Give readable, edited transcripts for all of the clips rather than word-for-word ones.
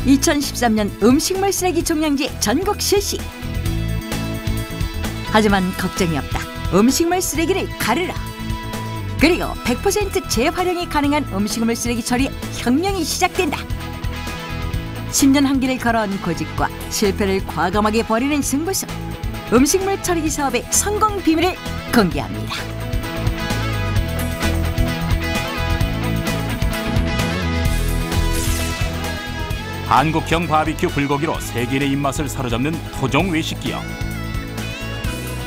2013년 음식물 쓰레기 종량제 전국 실시. 하지만 걱정이 없다. 음식물 쓰레기를 가르라. 그리고 100% 재활용이 가능한 음식물 쓰레기 처리 혁명이 시작된다. 10년 한기를 걸어온 고집과 실패를 과감하게 버리는 승부수. 음식물 처리기 사업의 성공 비밀을 공개합니다. 한국형 바비큐 불고기로 세계인의 입맛을 사로잡는 토종 외식 기업.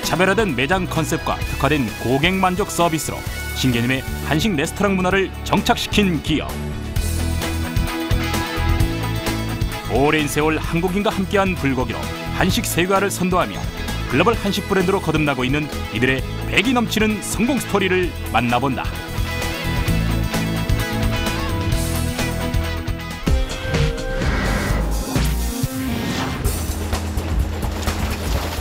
차별화된 매장 컨셉과 특화된 고객 만족 서비스로 신개념의 한식 레스토랑 문화를 정착시킨 기업. 오랜 세월 한국인과 함께한 불고기로 한식 세계화를 선도하며 글로벌 한식 브랜드로 거듭나고 있는 이들의 패기 넘치는 성공 스토리를 만나본다.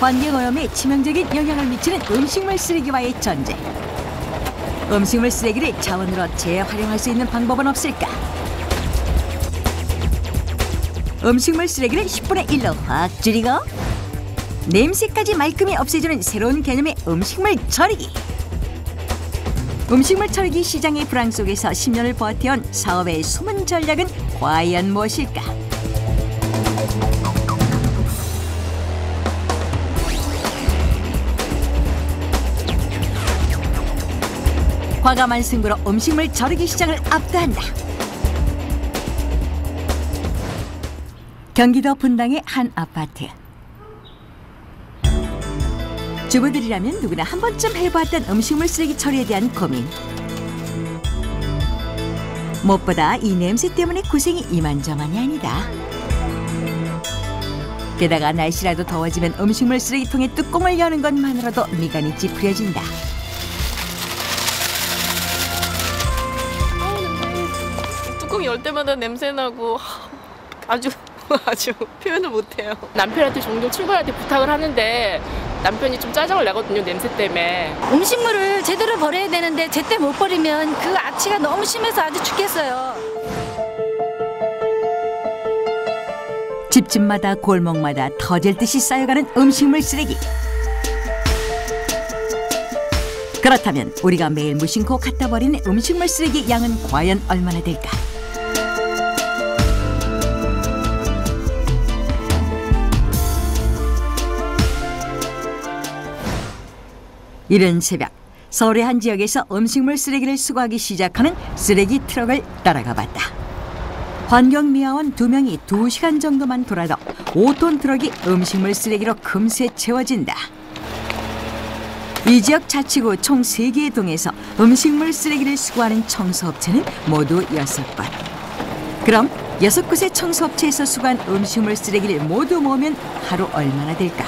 환경오염에 치명적인 영향을 미치는 음식물 쓰레기와의 전쟁. 음식물 쓰레기를 자원으로 재활용할 수 있는 방법은 없을까? 음식물 쓰레기를 10분의 1로 확 줄이고 냄새까지 말끔히 없애주는 새로운 개념의 음식물 처리기. 음식물 처리기 시장의 불황 속에서 10년을 버텨온 사업의 숨은 전략은 과연 무엇일까? 과감한 승부로 음식물 처리기 시장을 압도한다. 경기도 분당의 한 아파트. 주부들이라면 누구나 한 번쯤 해보았던 음식물 쓰레기 처리에 대한 고민. 무엇보다 이 냄새 때문에 고생이 이만저만이 아니다. 게다가 날씨라도 더워지면 음식물 쓰레기통의 뚜껑을 여는 것만으로도 미간이 찌푸려진다. 뚜껑 열 때마다 냄새 나고 아주 표현을 못해요. 남편한테 종종 출근할 때 부탁을 하는데 남편이 좀 짜증을 내거든요, 냄새 때문에. 음식물을 제대로 버려야 되는데 제때 못 버리면 그 악취가 너무 심해서 아주 죽겠어요. 집집마다 골목마다 터질 듯이 쌓여가는 음식물 쓰레기. 그렇다면 우리가 매일 무심코 갖다 버리는 음식물 쓰레기 양은 과연 얼마나 될까? 이른 새벽, 서울의 한 지역에서 음식물 쓰레기를 수거하기 시작하는 쓰레기 트럭을 따라가 봤다. 환경미화원 2명이 2시간 정도만 돌아도 5톤 트럭이 음식물 쓰레기로 금세 채워진다. 이 지역 자치구 총 3개의 동에서 음식물 쓰레기를 수거하는 청소업체는 모두 6곳. 그럼 6곳의 청소업체에서 수거한 음식물 쓰레기를 모두 모으면 하루 얼마나 될까?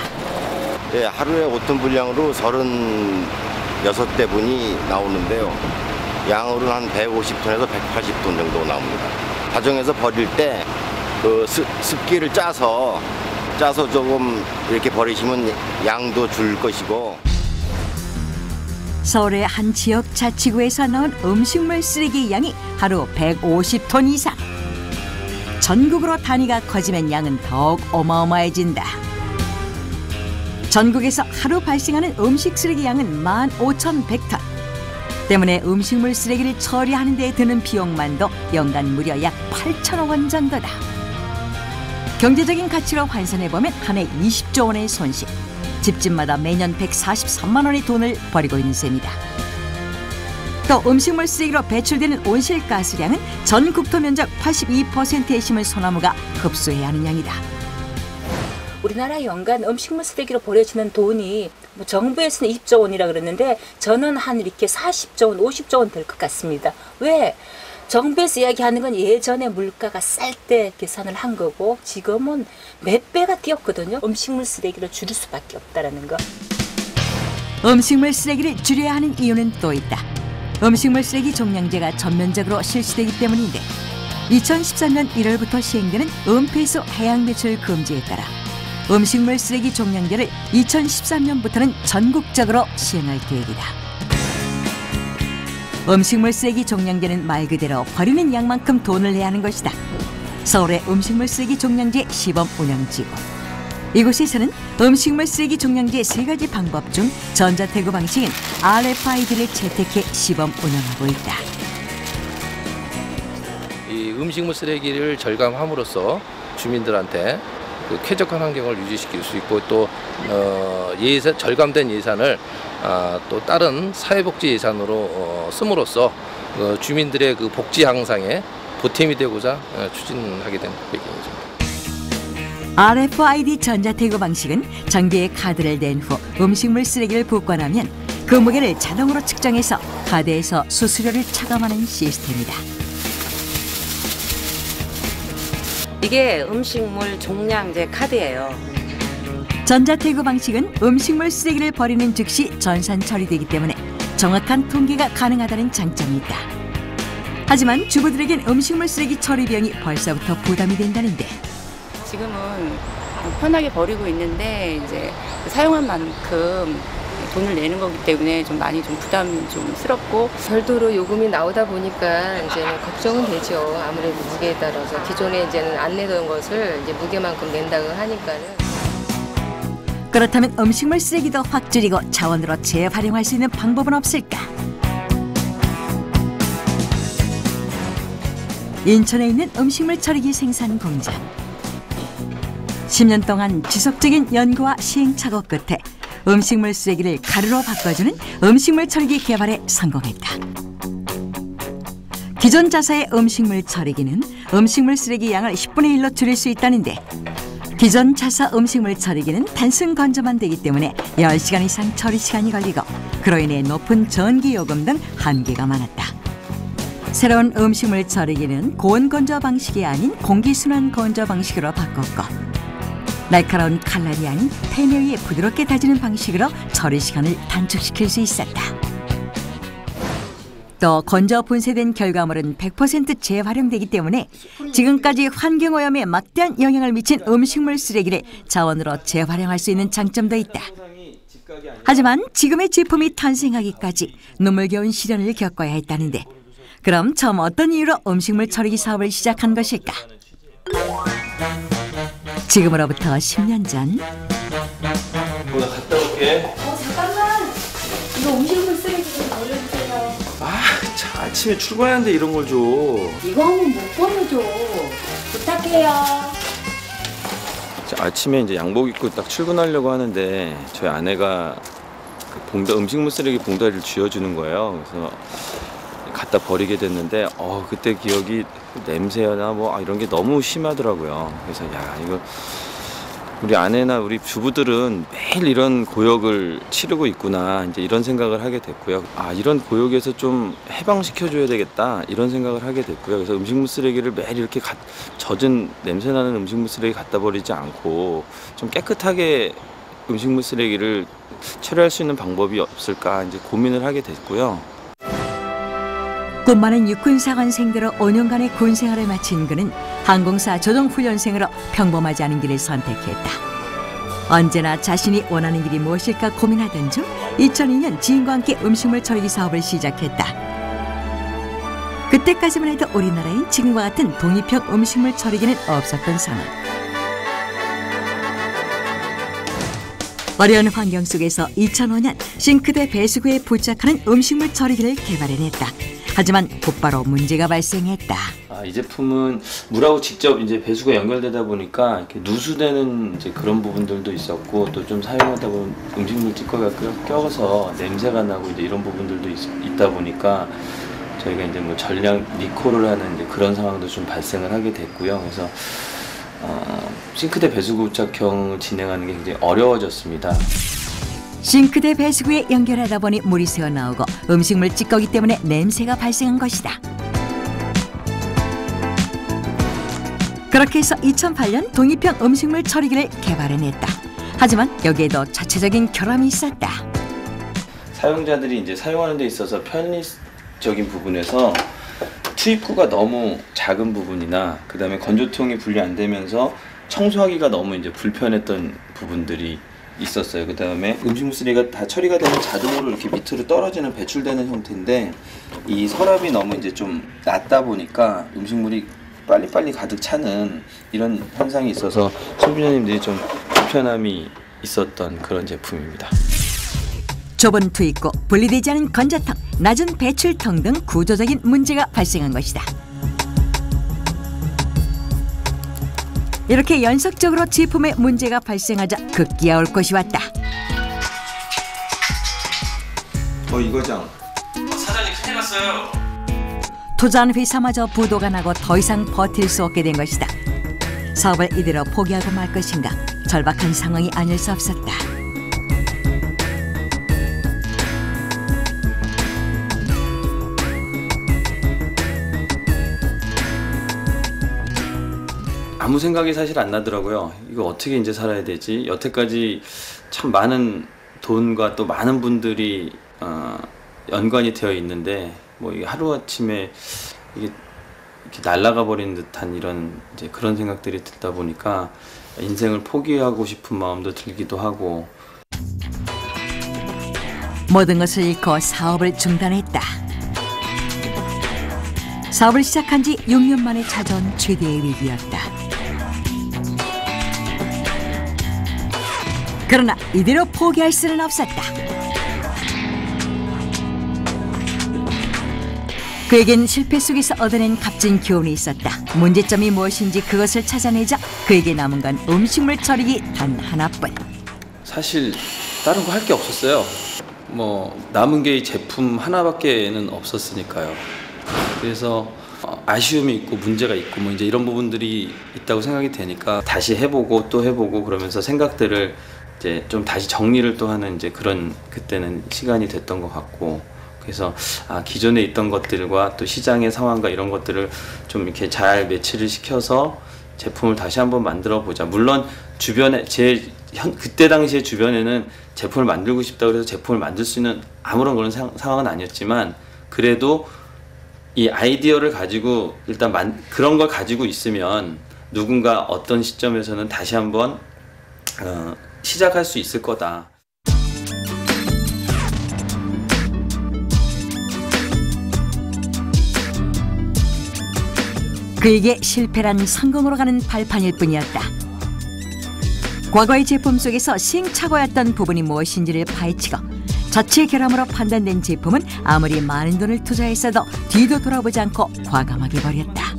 네, 하루에 5톤 분량으로 36대분이 나오는데요. 양으로는 한 150톤에서 180톤 정도 나옵니다. 가정에서 버릴 때 그 습기를 짜서 조금 이렇게 버리시면 양도 줄 것이고. 서울의 한 지역 자치구에서 나온 음식물 쓰레기 양이 하루 150톤 이상. 전국으로 단위가 커지면 양은 더욱 어마어마해진다. 전국에서 하루 발생하는 음식 쓰레기 양은 15,100톤. 때문에 음식물 쓰레기를 처리하는 데 드는 비용만도 연간 무려 약 8천억 원 정도다. 경제적인 가치로 환산해보면 한 해 20조 원의 손실. 집집마다 매년 143만 원의 돈을 버리고 있는 셈이다. 또 음식물 쓰레기로 배출되는 온실가스량은 전 국토 면적 82%에 심은 소나무가 흡수해야 하는 양이다. 우리나라 연간 음식물 쓰레기로 버려지는 돈이 정부에서는 20조 원이라 그러는데 저는 한 이렇게 40조 원, 50조 원 될 것 같습니다. 왜? 정부에서 이야기하는 건 예전에 물가가 쌀 때 계산을 한 거고 지금은 몇 배가 뛰었거든요. 음식물 쓰레기를 줄일 수밖에 없다는 거. 음식물 쓰레기를 줄여야 하는 이유는 또 있다. 음식물 쓰레기 종량제가 전면적으로 실시되기 때문인데 2013년 1월부터 시행되는 은폐수 해양 배출 금지에 따라 음식물 쓰레기 종량제를 2013년부터는 전국적으로 시행할 계획이다. 음식물 쓰레기 종량제는 말 그대로 버리는 양만큼 돈을 내야 하는 것이다. 서울의 음식물 쓰레기 종량제 시범 운영지구. 이곳에서는 음식물 쓰레기 종량제 3가지 방법 중 전자태고 방식인 RFID를 채택해 시범 운영하고 있다. 이 음식물 쓰레기를 절감함으로써 주민들한테 그 쾌적한 환경을 유지시킬 수 있고 또 절감된 예산을 또 다른 사회복지 예산으로 씀으로써 주민들의 그 복지 향상에 보탬이 되고자 추진하게 된 계획입니다. RFID 전자태고 방식은 전기에 카드를 댄 후 음식물 쓰레기를 복관하면 그 무게를 자동으로 측정해서 카드에서 수수료를 차감하는 시스템이다. 이게 음식물 종량제 카드예요. 전자태고 방식은 음식물 쓰레기를 버리는 즉시 전산 처리되기 때문에 정확한 통계가 가능하다는 장점이 있다. 하지만 주부들에겐 음식물 쓰레기 처리 비용이 벌써부터 부담이 된다는데 지금은 편하게 버리고 있는데 이제 사용한 만큼 돈을 내는 거기 때문에 좀 많이 좀 부담이 좀 스럽고 별도로 요금이 나오다 보니까 이제는 걱정은 되죠. 아무래도 무게에 따라서 기존에 이제는 안 내던 것을 이제 무게만큼 낸다고 하니까는. 그렇다면 음식물 쓰레기도 확 줄이고 자원으로 재활용할 수 있는 방법은 없을까? 인천에 있는 음식물 처리기 생산 공장. 10년 동안 지속적인 연구와 시행착오 끝에 음식물 쓰레기를 가루로 바꿔주는 음식물 처리기 개발에 성공했다. 기존 자사의 음식물 처리기는 음식물 쓰레기 양을 10분의 1로 줄일 수 있다는데 기존 자사 음식물 처리기는 단순 건조만 되기 때문에 10시간 이상 처리 시간이 걸리고 그로 인해 높은 전기 요금 등 한계가 많았다. 새로운 음식물 처리기는 고온 건조 방식이 아닌 공기순환 건조 방식으로 바꿨고 날카로운 칼날이 아닌 팬 위에 부드럽게 다지는 방식으로 처리 시간을 단축시킬 수 있었다. 또 건조 분쇄된 결과물은 100% 재활용되기 때문에 지금까지 환경오염에 막대한 영향을 미친 음식물 쓰레기를 자원으로 재활용할 수 있는 장점도 있다. 하지만 지금의 제품이 탄생하기까지 눈물겨운 시련을 겪어야 했다는데 그럼 처음 어떤 이유로 음식물 처리기 사업을 시작한 것일까? 지금으로부터 10년 전. 나 갔다 올게. 잠깐만 이거 음식물 쓰레기 좀 버려주세요. 참 아침에 출근하는데 이런 걸 줘. 이거 하면 못 버려줘. 부탁해요. 아침에 이제 양복 입고 딱 출근하려고 하는데 저희 아내가 그 음식물 쓰레기 봉다리를 쥐어주는 거예요. 그래서 갖다 버리게 됐는데 그때 기억이 냄새나 이런 게 너무 심하더라고요. 그래서 이거 우리 아내나 우리 주부들은 매일 이런 고역을 치르고 있구나 이제 이런 생각을 하게 됐고요. 이런 고역에서 좀 해방시켜줘야 되겠다 이런 생각을 하게 됐고요. 그래서 음식물 쓰레기를 매일 이렇게 젖은 냄새나는 음식물 쓰레기 갖다 버리지 않고 좀 깨끗하게 음식물 쓰레기를 처리할 수 있는 방법이 없을까 이제 고민을 하게 됐고요. 꿈 많은 육군사관생대로 5년간의 군 생활을 마친 그는 항공사 조종훈련생으로 평범하지 않은 길을 선택했다. 언제나 자신이 원하는 길이 무엇일까 고민하던 중 2002년 지인과 함께 음식물 처리기 사업을 시작했다. 그때까지만 해도 우리나라엔 지금과 같은 독립형 음식물 처리기는 없었던 상황. 어려운 환경 속에서 2005년 싱크대 배수구에 부착하는 음식물 처리기를 개발해냈다. 하지만 곧바로 문제가 발생했다. 이 제품은 물하고 직접 이제 배수가 연결되다 보니까 이렇게 누수되는 이제 그런 부분들도 있었고 또 좀 사용하다 보면 음식물 찌꺼기가 껴서 냄새가 나고 이제 이런 부분들도 있다 보니까 저희가 이제 전량 리콜을 하는 이제 그런 상황도 좀 발생을 하게 됐고요. 그래서 싱크대 배수구 부착형을 진행하는 게 굉장히 어려워졌습니다. 싱크대 배수구에 연결하다 보니 물이 새어나오고 음식물 찌꺼기 때문에 냄새가 발생한 것이다. 그렇게 해서 2008년 독립형 음식물 처리기를 개발해냈다. 하지만 여기에도 자체적인 결함이 있었다. 사용자들이 이제 사용하는 데 있어서 편리적인 부분에서 투입구가 너무 작은 부분이나 그다음에 건조통이 분리 안 되면서 청소하기가 너무 이제 불편했던 부분들이 있었어요. 그다음에 음식물 쓰레기가 다 처리가 되면 자동으로 이렇게 밑으로 떨어지는 배출되는 형태인데 이 서랍이 너무 이제 좀 낮다 보니까 음식물이 빨리빨리 가득 차는 이런 현상이 있어서 소비자님들이 좀 불편함이 있었던 그런 제품입니다. 좁은 투입구, 분리되지 않은 건조통, 낮은 배출통 등 구조적인 문제가 발생한 것이다. 이렇게 연속적으로 제품에 문제가 발생하자 급기야 올 것이 왔다. 이 과장. 사장님 큰일 났어요. 투자한 회사마저 부도가 나고 더 이상 버틸 수 없게 된 것이다. 사업을 이대로 포기하고 말 것인가 절박한 상황이 아닐 수 없었다. 아무 생각이 사실 안 나더라고요. 이거 어떻게 이제 살아야 되지? 여태까지 참 많은 돈과 또 많은 분들이 연관이 되어 있는데 뭐 이게 하루아침에 이게 이렇게 날아가 버리는 듯한 이런 이제 그런 생각들이 들다 보니까 인생을 포기하고 싶은 마음도 들기도 하고 모든 것을 잃고 사업을 중단했다. 사업을 시작한 지 6년 만에 찾아온 최대의 위기였다. 그러나 이대로 포기할 수는 없었다. 그에겐 실패 속에서 얻어낸 값진 교훈이 있었다. 문제점이 무엇인지 그것을 찾아내자 그에게 남은 건 음식물 처리기 단 하나뿐. 사실 다른 거 할 게 없었어요. 뭐 남은 게 이 제품 하나밖에는 없었으니까요. 그래서 아쉬움이 있고 문제가 있고 뭐 이제 이런 부분들이 있다고 생각이 되니까 다시 해보고 또 해보고 그러면서 생각들을 이제 좀 다시 정리를 또 하는 이제 그런 그때는 시간이 됐던 것 같고. 그래서 기존에 있던 것들과 또 시장의 상황과 이런 것들을 좀 이렇게 잘 매치를 시켜서 제품을 다시 한번 만들어 보자. 물론 주변에 그때 당시에 주변에는 제품을 만들고 싶다고 해서 제품을 만들 수 있는 아무런 그런 상황은 아니었지만 그래도 이 아이디어를 가지고 일단 그런 걸 가지고 있으면 누군가 어떤 시점에서는 다시 한번 시작할 수 있을 거다. 그에게 실패란 성공으로 가는 발판일 뿐이었다. 과거의 제품 속에서 시행착오였던 부분이 무엇인지를 파헤치고 자체 결함으로 판단된 제품은 아무리 많은 돈을 투자했어도 뒤도 돌아보지 않고 과감하게 버렸다.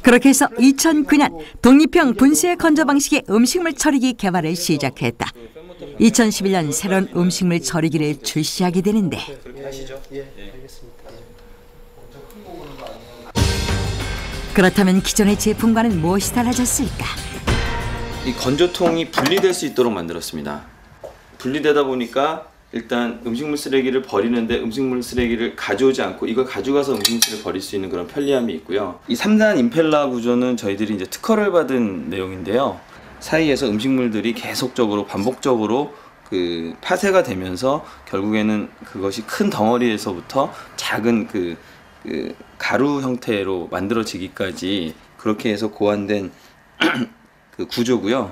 그렇게 해서 2009년 독립형 분쇄 건조 방식의 음식물 처리기 개발을 시작했다. 2011년 새로운 음식물 처리기를 출시하게 되는데 그렇다면 기존의 제품과는 무엇이 달라졌을까? 이 건조통이 분리될 수 있도록 만들었습니다. 분리되다 보니까 일단 음식물 쓰레기를 버리는데 음식물 쓰레기를 가져오지 않고 이걸 가져가서 음식물 쓰레기를 버릴 수 있는 그런 편리함이 있고요. 이 3단 임펠러 구조는 저희들이 이제 특허를 받은 내용인데요. 사이에서 음식물들이 계속적으로 반복적으로 그 파쇄가 되면서 결국에는 그것이 큰 덩어리에서부터 작은 그 가루 형태로 만들어지기까지 그렇게 해서 고안된 그 구조고요.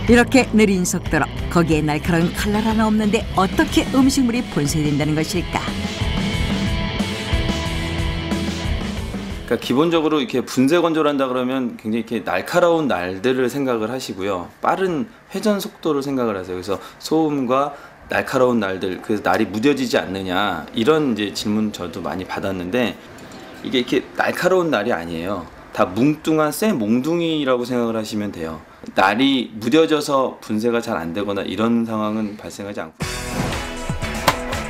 이렇게 느린 속도로 거기에 날카로운 칼날 하나 없는데 어떻게 음식물이 분쇄된다는 것일까? 그러니까 기본적으로 이렇게 분쇄 건조를 한다 그러면 굉장히 이렇게 날카로운 날들을 생각을 하시고요. 빠른 회전 속도를 생각을 하세요. 그래서 소음과 날카로운 날들, 그래서 날이 무뎌지지 않느냐 이런 이제 질문 저도 많이 받았는데 이게 이렇게 날카로운 날이 아니에요. 다 뭉뚱한 쇠 몽둥이라고 생각을 하시면 돼요. 날이 무뎌져서 분쇄가 잘 안 되거나 이런 상황은 발생하지 않고.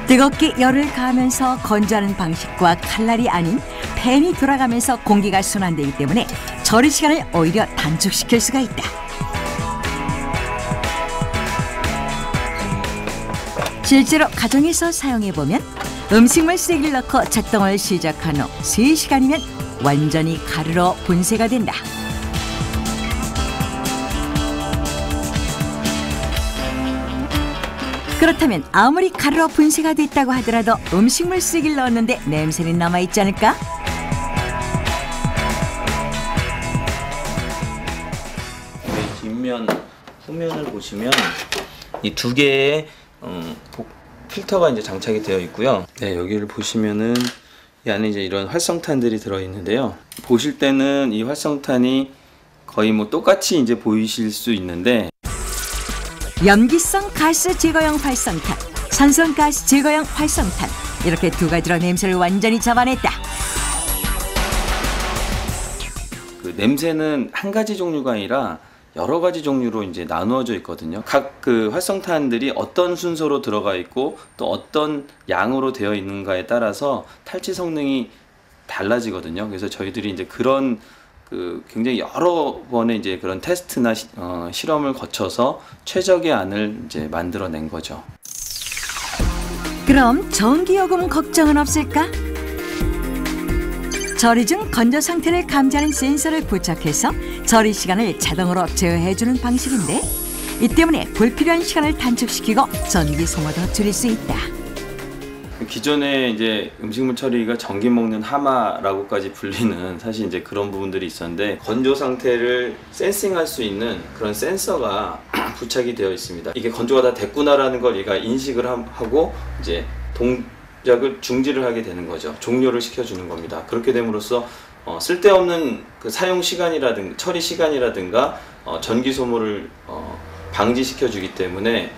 뜨겁게 열을 가하면서 건조하는 방식과 칼날이 아닌 팬이 돌아가면서 공기가 순환되기 때문에 처리 시간을 오히려 단축시킬 수가 있다. 실제로 가정에서 사용해보면 음식물 쓰레기를 넣고 작동을 시작한 후 3시간이면 완전히 가루로 분쇄가 된다. 그렇다면 아무리 가루로 분쇄가 됐다고 하더라도 음식물 쓰레기를 넣었는데 냄새는 남아있지 않을까? 뒷면, 후면을 보시면 이 두 개의 필터가 이제 장착이 되어 있고요. 네, 여기를 보시면은 이 안에 이제 이런 활성탄들이 들어있는데요. 보실 때는 이 활성탄이 거의 뭐 똑같이 이제 보이실 수 있는데, 염기성 가스 제거용 활성탄, 산성 가스 제거용 활성탄, 이렇게 두 가지로 냄새를 완전히 잡아냈다. 그 냄새는 한 가지 종류가 아니라 여러 가지 종류로 이제 나누어져 있거든요. 각 그 활성탄들이 어떤 순서로 들어가 있고 또 어떤 양으로 되어 있는가에 따라서 탈취 성능이 달라지거든요. 그래서 저희들이 이제 그런 그 굉장히 여러 번의 이제 그런 테스트나 실험을 거쳐서 최적의 안을 이제 만들어낸 거죠. 그럼 전기요금 걱정은 없을까? 처리 중 건조 상태를 감지하는 센서를 부착해서 처리 시간을 자동으로 제어해주는 방식인데, 이 때문에 불필요한 시간을 단축시키고 전기 소모도 줄일 수 있다. 기존에 이제 음식물 처리가 전기 먹는 하마라고까지 불리는 사실 이제 그런 부분들이 있었는데, 건조 상태를 센싱할 수 있는 그런 센서가 부착이 되어 있습니다. 이게 건조가 다 됐구나라는 걸 얘가 인식을 하고 이제 동작을 중지를 하게 되는 거죠. 종료를 시켜주는 겁니다. 그렇게 됨으로써 쓸데없는 그 사용 시간이라든가 처리 시간이라든가 전기 소모를 방지시켜주기 때문에,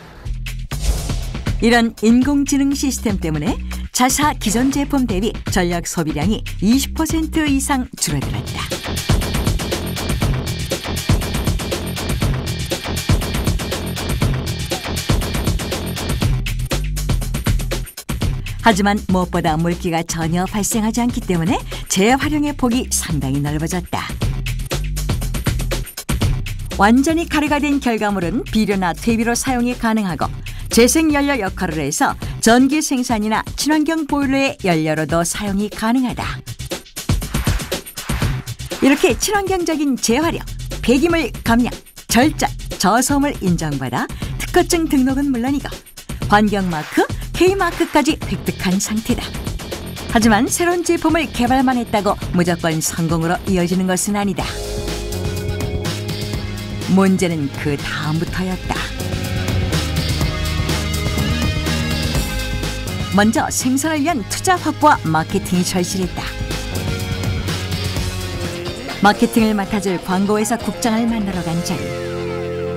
이런 인공지능 시스템 때문에 자사 기존 제품 대비 전력 소비량이 20% 이상 줄어들었다. 하지만 무엇보다 물기가 전혀 발생하지 않기 때문에 재활용의 폭이 상당히 넓어졌다. 완전히 가루가 된 결과물은 비료나 퇴비로 사용이 가능하고, 재생연료 역할을 해서 전기 생산이나 친환경 보일러의 연료로도 사용이 가능하다. 이렇게 친환경적인 재활용, 폐기물 감량, 절전, 저소음을 인정받아 특허증 등록은 물론이고 환경마크, K마크까지 획득한 상태다. 하지만 새로운 제품을 개발만 했다고 무조건 성공으로 이어지는 것은 아니다. 문제는 그 다음부터였다. 먼저 생산을 위한 투자 확보와 마케팅이 절실했다. 마케팅을 맡아줄 광고회사 국장을 만나러 간 자리.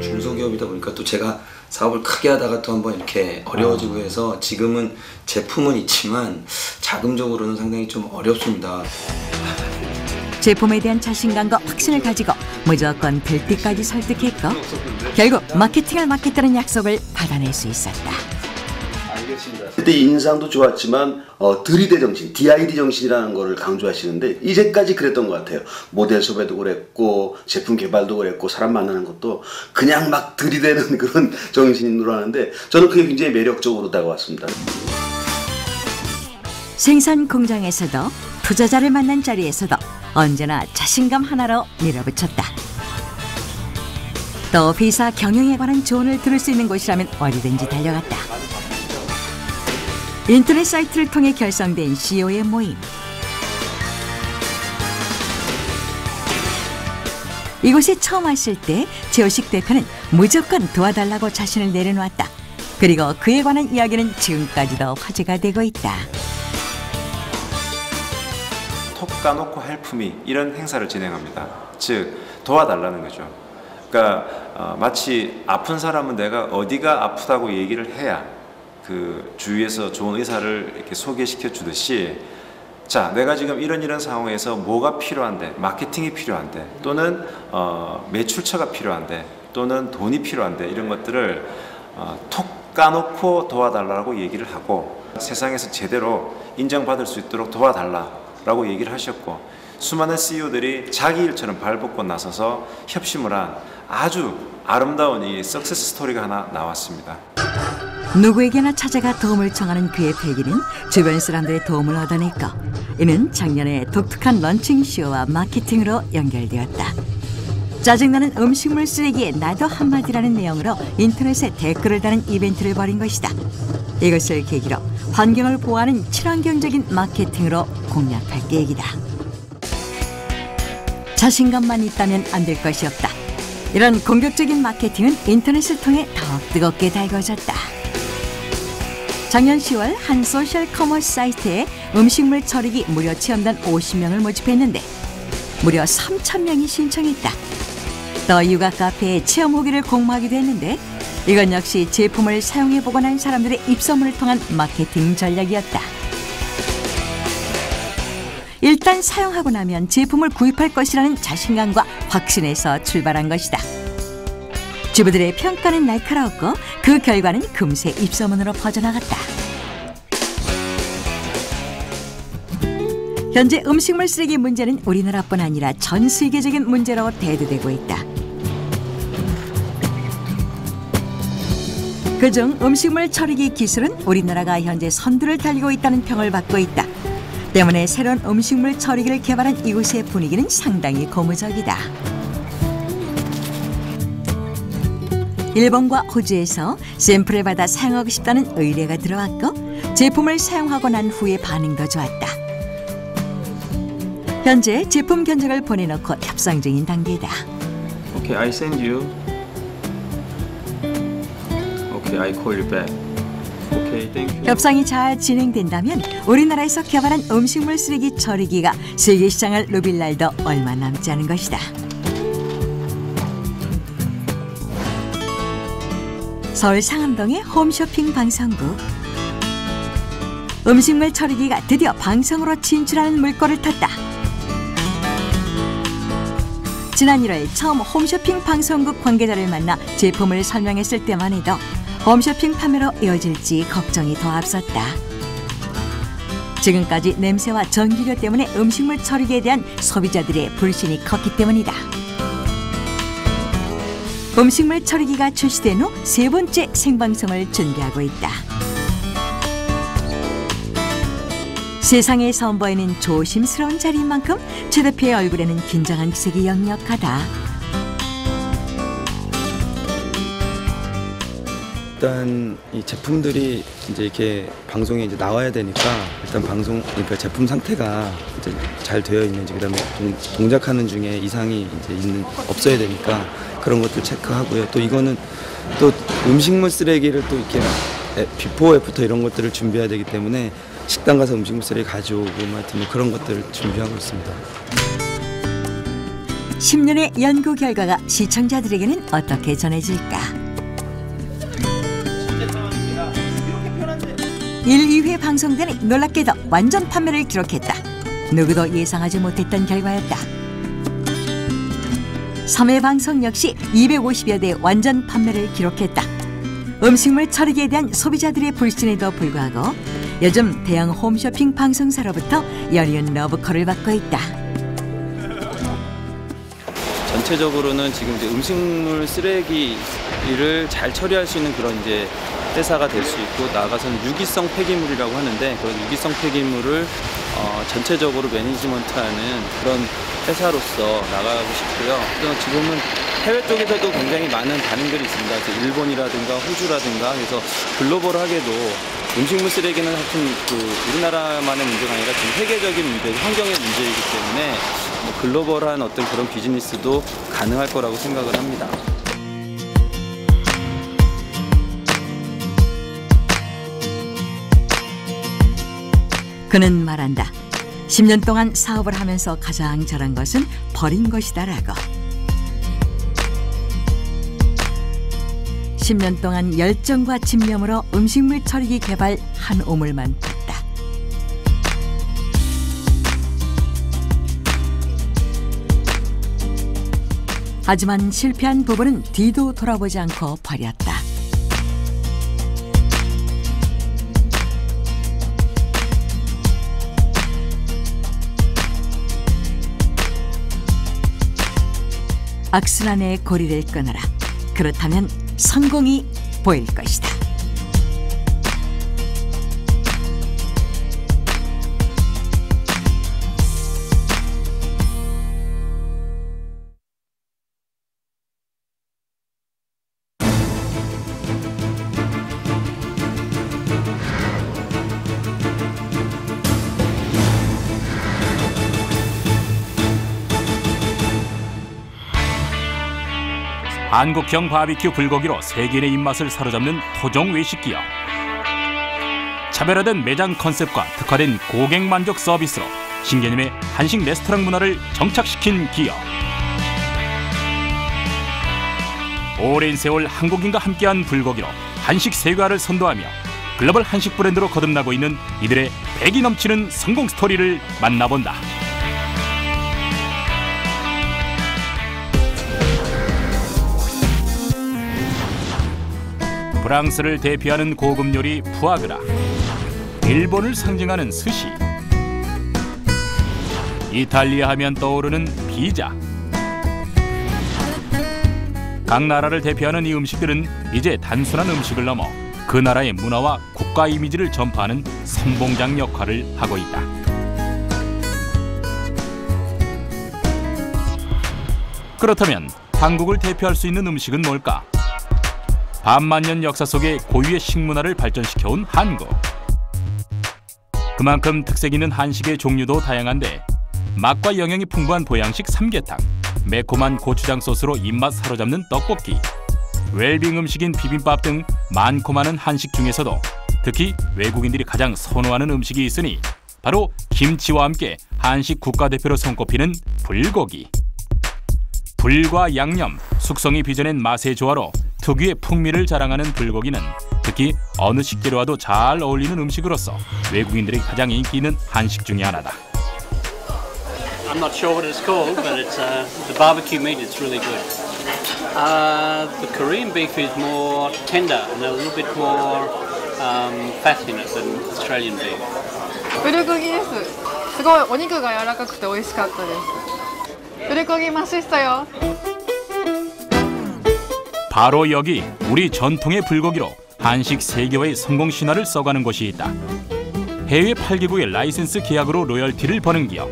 중소기업이다 보니까 또 제가 사업을 크게 하다가 또 한번 이렇게 어려워지고 해서 지금은 제품은 있지만 자금적으로는 상당히 좀 어렵습니다. 제품에 대한 자신감과 확신을 가지고 무조건 될 때까지 설득했고, 결국 마케팅을 맡겠다는 약속을 받아낼 수 있었다. 그때 인상도 좋았지만 들이대 정신, DID 정신이라는 거를 강조하시는데 이제까지 그랬던 것 같아요. 모델 섭외도 그랬고 제품 개발도 그랬고 사람 만나는 것도 그냥 막 들이대는 그런 정신으로 하는데 저는 그게 굉장히 매력적으로 다가왔습니다. 생산 공장에서도 투자자를 만난 자리에서도 언제나 자신감 하나로 밀어붙였다. 또 회사 경영에 관한 조언을 들을 수 있는 곳이라면 어디든지 달려갔다. 인터넷 사이트를 통해 결성된 CEO의 모임. 이곳에 처음 왔을 때 최호식 대표는 무조건 도와달라고 자신을 내려놓았다. 그리고 그에 관한 이야기는 지금까지도 화제가 되고 있다. 톡 까놓고 헬프미 이런 행사를 진행합니다. 즉 도와달라는 거죠. 그러니까 마치 아픈 사람은 내가 어디가 아프다고 얘기를 해야 그 주위에서 좋은 의사를 이렇게 소개시켜 주듯이, 자 내가 지금 이런 상황에서 뭐가 필요한데, 마케팅이 필요한데, 또는 매출처가 필요한데, 또는 돈이 필요한데, 이런 것들을 톡 까놓고 도와달라고 얘기를 하고 세상에서 제대로 인정받을 수 있도록 도와달라라고 얘기를 하셨고, 수많은 CEO들이 자기 일처럼 발벗고 나서서 협심을 한 아주 아름다운 이 석세스 스토리가 하나 나왔습니다. 누구에게나 찾아가 도움을 청하는 그의 패기는 주변 사람들의 도움을 얻어냈고, 이는 작년에 독특한 런칭쇼와 마케팅으로 연결되었다. 짜증나는 음식물 쓰레기에 나도 한마디라는 내용으로 인터넷에 댓글을 다는 이벤트를 벌인 것이다. 이것을 계기로 환경을 보호하는 친환경적인 마케팅으로 공략할 계획이다. 자신감만 있다면 안 될 것이 없다. 이런 공격적인 마케팅은 인터넷을 통해 더욱 뜨겁게 달궈졌다. 작년 10월 한 소셜 커머스 사이트에 음식물 처리기 무료 체험단 50명을 모집했는데 무려 3,000명이 신청했다. 또 육아 카페에 체험 후기를 공모하기도 했는데 이건 역시 제품을 사용해보고 난 사람들의 입소문을 통한 마케팅 전략이었다. 일단 사용하고 나면 제품을 구입할 것이라는 자신감과 확신에서 출발한 것이다. 주부들의 평가는 날카로웠고 그 결과는 금세 입소문으로 퍼져나갔다. 현재 음식물 쓰레기 문제는 우리나라뿐 아니라 전 세계적인 문제로 대두되고 있다. 그중 음식물 처리기 기술은 우리나라가 현재 선두를 달리고 있다는 평을 받고 있다. 때문에 새로운 음식물 처리기를 개발한 이곳의 분위기는 상당히 고무적이다. 일본과 호주에서 샘플을 받아 사용하고 싶다는 의뢰가 들어왔고 제품을 사용하고 난 후의 반응도 좋았다. 현재 제품 견적을 보내놓고 협상 중인 단계다. Okay, I send you. Okay, I call you back. Okay, thank you. 협상이 잘 진행된다면 우리나라에서 개발한 음식물 쓰레기 처리기가 세계 시장을 누빌 날도 얼마 남지 않은 것이다. 서울 상암동의 홈쇼핑 방송국. 음식물 처리기가 드디어 방송으로 진출하는 물꼬를 탔다. 지난 1월 처음 홈쇼핑 방송국 관계자를 만나 제품을 설명했을 때만 해도 홈쇼핑 판매로 이어질지 걱정이 더 앞섰다. 지금까지 냄새와 전기료 때문에 음식물 처리기에 대한 소비자들의 불신이 컸기 때문이다. 음식물 처리기가 출시된 후 세 번째 생방송을 준비하고 있다. 세상에 선보이는 조심스러운 자리인 만큼 최 대표의 얼굴에는 긴장한 기색이 역력하다. 일단 이 제품들이 이제 이렇게 방송에 이제 나와야 되니까 일단 그러니까 제품 상태가 이제 잘 되어 있는지, 그다음에 동작하는 중에 이상이 이제 없어야 되니까 그런 것들 체크하고요. 또 이거는 또 음식물 쓰레기를 또 이렇게 비포 애프터 이런 것들을 준비해야 되기 때문에 식당 가서 음식물 쓰레기 가져오고 뭐 그런 것들을 준비하고 있습니다. 10년의 연구 결과가 시청자들에게는 어떻게 전해질까? 1, 2회 방송되니 놀랍게도 완전 판매를 기록했다. 누구도 예상하지 못했던 결과였다. 3회 방송 역시 250여 대 완전 판매를 기록했다. 음식물 처리기에 대한 소비자들의 불신에도 불구하고 요즘 대형 홈쇼핑 방송사로부터 연이은 러브콜을 받고 있다. 전체적으로는 지금 이제 음식물 쓰레기를 잘 처리할 수 있는 그런 이제 회사가 될 수 있고, 나아가서는 유기성 폐기물이라고 하는데 그런 유기성 폐기물을 전체적으로 매니지먼트하는 그런 회사로서 나가고 싶고요. 또 지금은 해외 쪽에서도 굉장히 많은 반응들이 있습니다. 일본이라든가 호주라든가, 그래서 글로벌하게도 음식물 쓰레기는 하여튼 우리나라만의 문제가 아니라 전 세계적인 문제, 환경의 문제이기 때문에 글로벌한 어떤 그런 비즈니스도 가능할 거라고 생각을 합니다. 그는 말한다. 10년 동안 사업을 하면서 가장 잘한 것은 버린 것이다라고. 10년 동안 열정과 집념으로 음식물 처리기 개발 한 오물만 팠다. 하지만 실패한 부부는 뒤도 돌아보지 않고 버렸다. 악순환의 고리를 끊어라. 그렇다면 성공이 보일 것이다. 한국형 바비큐 불고기로 세계인의 입맛을 사로잡는 토종 외식기업. 차별화된 매장 컨셉과 특화된 고객 만족 서비스로 신개념의 한식 레스토랑 문화를 정착시킨 기업. 오랜 세월 한국인과 함께한 불고기로 한식 세계화를 선도하며 글로벌 한식 브랜드로 거듭나고 있는 이들의 패기 넘치는 성공 스토리를 만나본다. 프랑스를 대표하는 고급 요리 푸아그라, 일본을 상징하는 스시, 이탈리아 하면 떠오르는 피자. 각 나라를 대표하는 이 음식들은 이제 단순한 음식을 넘어 그 나라의 문화와 국가 이미지를 전파하는 선봉장 역할을 하고 있다. 그렇다면 한국을 대표할 수 있는 음식은 뭘까? 반만년 역사 속에 고유의 식문화를 발전시켜온 한국. 그만큼 특색 있는 한식의 종류도 다양한데 맛과 영양이 풍부한 보양식 삼계탕, 매콤한 고추장 소스로 입맛 사로잡는 떡볶이, 웰빙 음식인 비빔밥 등 많고 많은 한식 중에서도 특히 외국인들이 가장 선호하는 음식이 있으니 바로 김치와 함께 한식 국가대표로 손꼽히는 불고기. 불과 양념, 숙성이 빚어낸 맛의 조화로 특유의 풍미를 자랑하는 불고기는 특히 어느 식재료와도 잘 어울리는 음식으로서 외국인들에게 가장 인기 있는 한식 중에 하나다. I'm not sure what it's called, but it's the barbecue meat. It's really good. The Korean beef is more tender and a little bit more fat in it than Australian beef. プルコギです。すごいお肉が柔らかくて美味しかったです。プルコギ맛있어요. 바로 여기 우리 전통의 불고기로 한식 세계화의 성공 신화를 써가는 곳이 있다. 해외 8개국의 라이센스 계약으로 로열티를 버는 기업.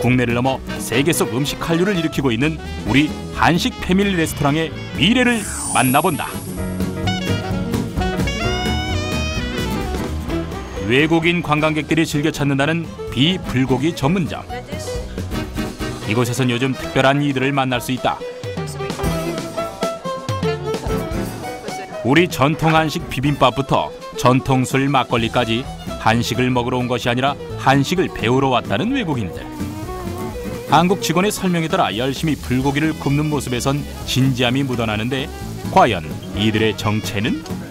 국내를 넘어 세계 속 음식 한류를 일으키고 있는 우리 한식 패밀리 레스토랑의 미래를 만나본다. 외국인 관광객들이 즐겨 찾는다는 비불고기 전문점. 이곳에선 요즘 특별한 이들을 만날 수 있다. 우리 전통 한식 비빔밥부터 전통술 막걸리까지 한식을 먹으러 온 것이 아니라 한식을 배우러 왔다는 외국인들. 한국 직원의 설명에 따라 열심히 불고기를 굽는 모습에선 진지함이 묻어나는데 과연 이들의 정체는?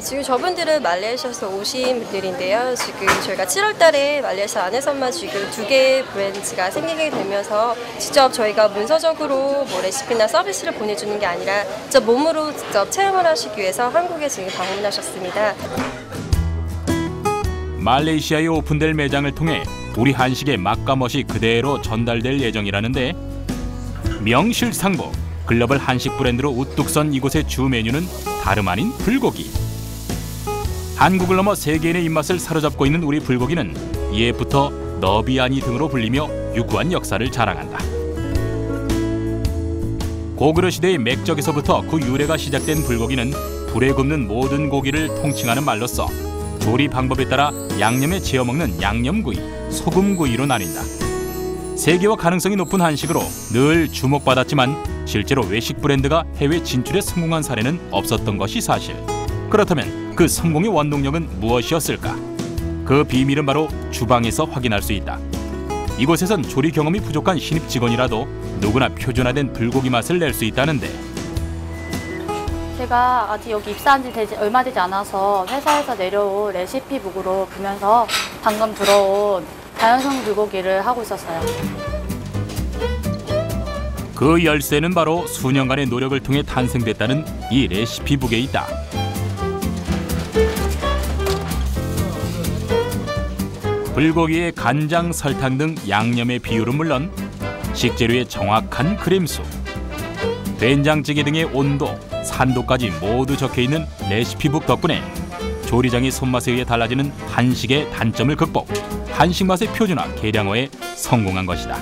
지금 저분들은 말레이시아에서 오신 분들인데요. 지금 저희가 7월 달에 말레이시아 안에서만 지금 2개의 브랜치가 생기게 되면서 직접 저희가 문서적으로 뭐 레시피나 서비스를 보내주는 게 아니라 직접 몸으로 직접 체험을 하시기 위해서 한국에 지금 방문하셨습니다. 말레이시아에 오픈될 매장을 통해 우리 한식의 맛과 멋이 그대로 전달될 예정이라는데 명실상부 글로벌 한식 브랜드로 우뚝 선 이곳의 주 메뉴는 다름 아닌 불고기. 한국을 넘어 세계인의 입맛을 사로잡고 있는 우리 불고기는 옛부터 너비아니 등으로 불리며 유구한 역사를 자랑한다. 고구려 시대의 맥적에서부터 그 유래가 시작된 불고기는 불에 굽는 모든 고기를 통칭하는 말로써 조리 방법에 따라 양념에 재워 먹는 양념구이, 소금구이로 나뉜다. 세계화 가능성이 높은 한식으로 늘 주목받았지만 실제로 외식 브랜드가 해외 진출에 성공한 사례는 없었던 것이 사실. 그렇다면 그 성공의 원동력은 무엇이었을까? 그 비밀은 바로 주방에서 확인할 수 있다. 이곳에선 조리 경험이 부족한 신입 직원이라도 누구나 표준화된 불고기 맛을 낼 수 있다는데 제가 아직 여기 입사한 지 얼마 되지 않아서 회사에서 내려온 레시피북으로 보면서 방금 들어온 자연성 불고기를 하고 있었어요. 그 열쇠는 바로 수년간의 노력을 통해 탄생됐다는 이 레시피북에 있다. 불고기의 간장, 설탕 등 양념의 비율은 물론 식재료의 정확한 그램수, 된장찌개 등의 온도, 산도까지 모두 적혀있는 레시피북 덕분에 조리장의 손맛에 의해 달라지는 한식의 단점을 극복, 한식 맛의 표준화, 계량화에 성공한 것이다.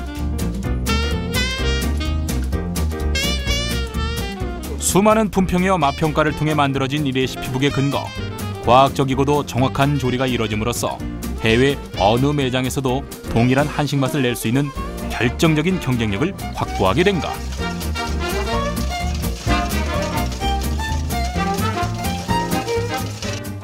수많은 품평회와 맛평가를 통해 만들어진 이 레시피북의 근거, 과학적이고도 정확한 조리가 이루어짐으로써 해외 어느 매장에서도 동일한 한식 맛을 낼 수 있는 결정적인 경쟁력을 확보하게 된 것.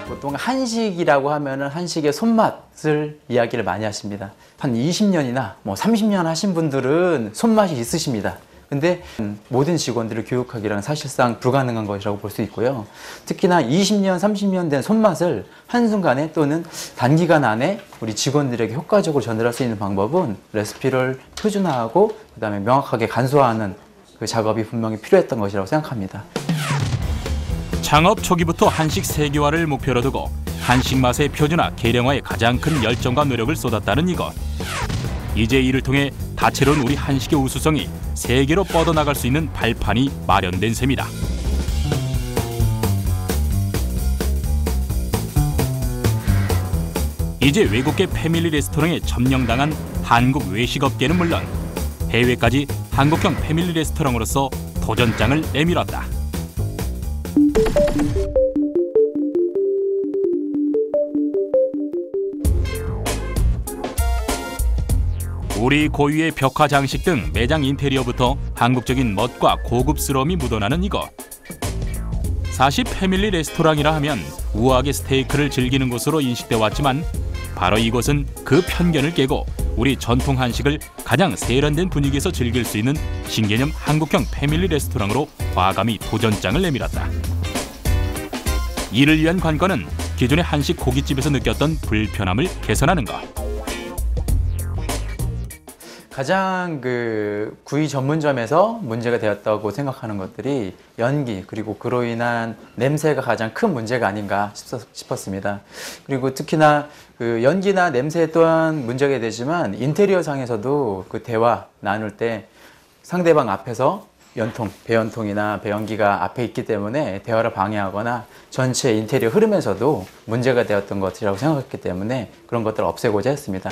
보통 뭔가 한식이라고 하면은 한식의 손맛을 이야기를 많이 하십니다. 한 20년이나 뭐 30년 하신 분들은 손맛이 있으십니다. 근데 모든 직원들을 교육하기란 사실상 불가능한 것이라고 볼 수 있고요. 특히나 20년, 30년 된 손맛을 한순간에 또는 단기간 안에 우리 직원들에게 효과적으로 전달할 수 있는 방법은 레시피를 표준화하고 그다음에 명확하게 간소화하는 그 작업이 분명히 필요했던 것이라고 생각합니다. 창업 초기부터 한식 세계화를 목표로 두고 한식 맛의 표준화, 계량화에 가장 큰 열정과 노력을 쏟았다는 이것. 이제 이를 통해 다채로운 우리 한식의 우수성이 세계로 뻗어나갈 수 있는 발판이 마련된 셈이다. 이제 외국계 패밀리 레스토랑에 점령당한 한국 외식업계는 물론 해외까지 한국형 패밀리 레스토랑으로서 도전장을 내밀었다. 우리 고유의 벽화 장식 등 매장 인테리어부터 한국적인 멋과 고급스러움이 묻어나는 이곳. 사실 패밀리 레스토랑이라 하면 우아하게 스테이크를 즐기는 곳으로 인식돼 왔지만 바로 이곳은 그 편견을 깨고 우리 전통 한식을 가장 세련된 분위기에서 즐길 수 있는 신개념 한국형 패밀리 레스토랑으로 과감히 도전장을 내밀었다. 이를 위한 관건은 기존의 한식 고깃집에서 느꼈던 불편함을 개선하는 것. 가장 그 구이 전문점에서 문제가 되었다고 생각하는 것들이 연기 그리고 그로 인한 냄새가 가장 큰 문제가 아닌가 싶었습니다. 그리고 특히나 그 연기나 냄새 또한 문제가 되지만 인테리어 상에서도 그 대화 나눌 때 상대방 앞에서 연통, 배연통이나 배연기가 앞에 있기 때문에 대화를 방해하거나 전체 인테리어 흐름에서도 문제가 되었던 것이라고 생각했기 때문에 그런 것들을 없애고자 했습니다.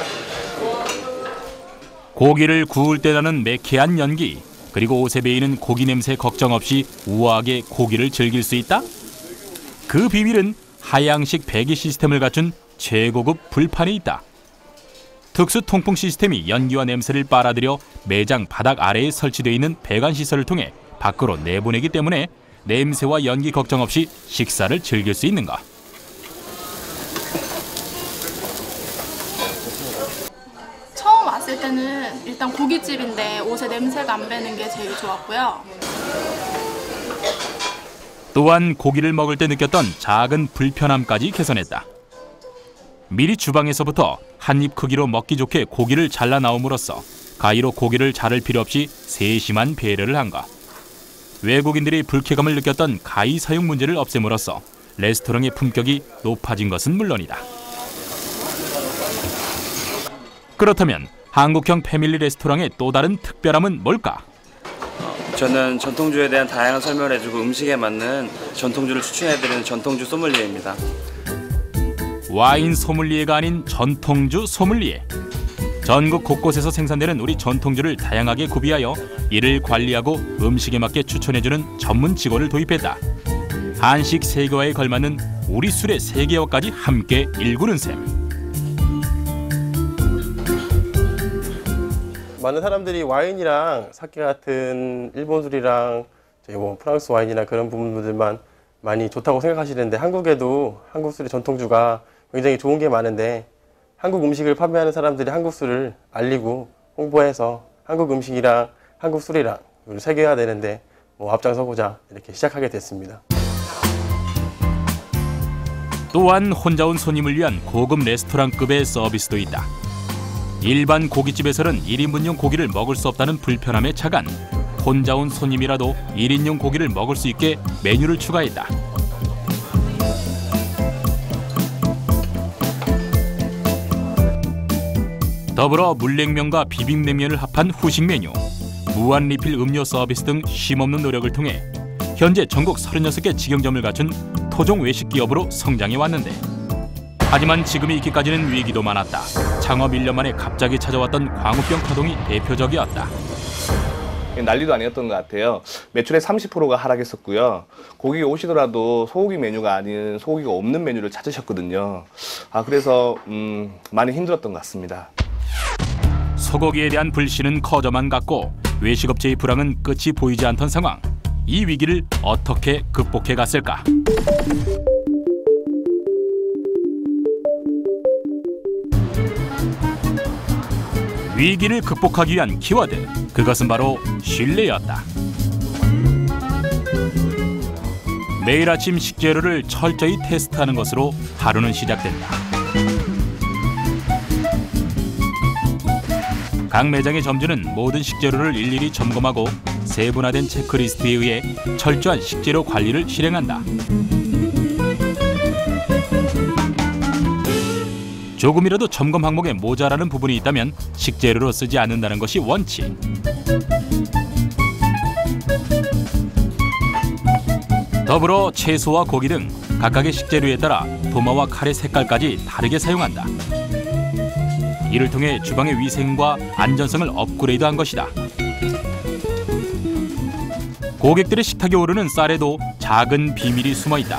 고기를 구울 때 나는 매캐한 연기, 그리고 옷에 배이는 고기 냄새 걱정 없이 우아하게 고기를 즐길 수 있다? 그 비밀은 하향식 배기 시스템을 갖춘 최고급 불판에 있다. 특수 통풍 시스템이 연기와 냄새를 빨아들여 매장 바닥 아래에 설치되어 있는 배관 시설을 통해 밖으로 내보내기 때문에 냄새와 연기 걱정 없이 식사를 즐길 수 있는 것. 처음 왔을 때는 일단 고깃집인데 옷에 냄새가 안 배는 게 제일 좋았고요. 또한 고기를 먹을 때 느꼈던 작은 불편함까지 개선했다. 미리 주방에서부터 한 입 크기로 먹기 좋게 고기를 잘라 나옴으로써 가위로 고기를 자를 필요 없이 세심한 배려를 한 것. 외국인들이 불쾌감을 느꼈던 가위 사용 문제를 없앰으로써 레스토랑의 품격이 높아진 것은 물론이다. 그렇다면 한국형 패밀리 레스토랑의 또 다른 특별함은 뭘까? 저는 전통주에 대한 다양한 설명을 해주고 음식에 맞는 전통주를 추천해드리는 전통주 소믈리에입니다. 와인 소믈리에가 아닌 전통주 소믈리에. 전국 곳곳에서 생산되는 우리 전통주를 다양하게 구비하여 이를 관리하고 음식에 맞게 추천해주는 전문 직원을 도입했다. 한식 세계화에 걸맞는 우리 술의 세계화까지 함께 일구는 셈. 많은 사람들이 와인이랑 사케 같은 일본 술이랑 저희 뭐 프랑스 와인이나 그런 부분들만 많이 좋다고 생각하시는데 한국에도 한국 술의 전통주가 굉장히 좋은 게 많은데 한국 음식을 판매하는 사람들이 한국 술을 알리고 홍보해서 한국 음식이랑 한국 술이랑 세계화되는데 뭐 앞장서고자 이렇게 시작하게 됐습니다. 또한 혼자 온 손님을 위한 고급 레스토랑급의 서비스도 있다. 일반 고깃집에서는 1인분용 고기를 먹을 수 없다는 불편함에 차간 혼자 온 손님이라도 1인용 고기를 먹을 수 있게 메뉴를 추가했다. 더불어 물냉면과 비빔냉면을 합한 후식 메뉴, 무한 리필 음료 서비스 등 쉼없는 노력을 통해 현재 전국 36개 직영점을 갖춘 토종 외식 기업으로 성장해 왔는데 하지만 지금이 있기까지는 위기도 많았다. 창업 1년 만에 갑자기 찾아왔던 광우병 파동이 대표적이었다. 난리도 아니었던 것 같아요. 매출의 30%가 하락했었고요. 고객이 오시더라도 소고기 메뉴가 아닌 소고기가 없는 메뉴를 찾으셨거든요. 그래서 많이 힘들었던 것 같습니다. 소고기에 대한 불신은 커져만 갔고 외식업체의 불황은 끝이 보이지 않던 상황. 이 위기를 어떻게 극복해 갔을까? 위기를 극복하기 위한 키워드, 그것은 바로 신뢰였다. 매일 아침 식재료를 철저히 테스트하는 것으로 하루는 시작된다. 각 매장의 점주는 모든 식재료를 일일이 점검하고 세분화된 체크리스트에 의해 철저한 식재료 관리를 실행한다. 조금이라도 점검 항목에 모자라는 부분이 있다면 식재료로 쓰지 않는다는 것이 원칙. 더불어 채소와 고기 등 각각의 식재료에 따라 도마와 칼의 색깔까지 다르게 사용한다. 이를 통해 주방의 위생과 안전성을 업그레이드한 것이다. 고객들의 식탁에 오르는 쌀에도 작은 비밀이 숨어있다.